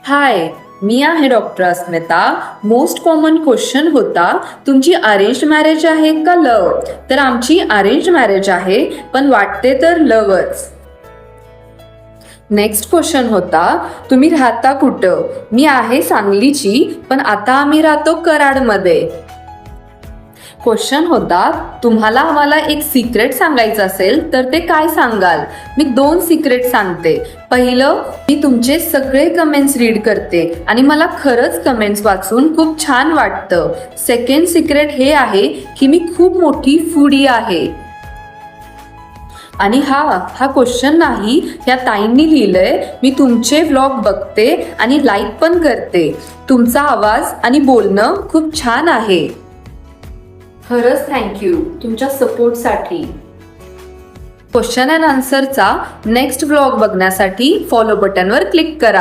हाय, मी आहे डॉक्टर अस्मिता. Most common question होता, तुमची अरेंज मॅरेज आहे का लव? तर आमची अरेंज मॅरेज आहे, पण वाटते तर लवच. नेक्स्ट क्वेश्चन होता, तुम्ही राहता कुठं? मी आहे सांगलीची, पण आता आम्ही राहतो कराडमध्ये. क्वेश्चन होता, तुम्हाला आम्हाला एक सिक्रेट सांगायचं असेल तर ते काय सांगाल? मी 2 सिक्रेट सांगते. पहिलं, मी तुमचे सगळे कमेंट्स रीड करते आणि मला खरंच कमेंट्स वाचून खूप छान वाटतं. सेकंड सिक्रेट हे आहे की मी खूप मोठी फूडी आहे. आणि हा क्वेश्चन नाही, ह्या ताईंनी लिहिलंय. मी तुमचे व्लॉग बघते आणि लाईक पण करते. तुमचा आवाज आणि बोलणं खूप छान आहे. खरंच थँक्यू तुमच्या सपोर्टसाठी. क्वेश्चन अँड आन्सरचा नेक्स्ट व्लॉग बघण्यासाठी फॉलो बटनवर क्लिक करा.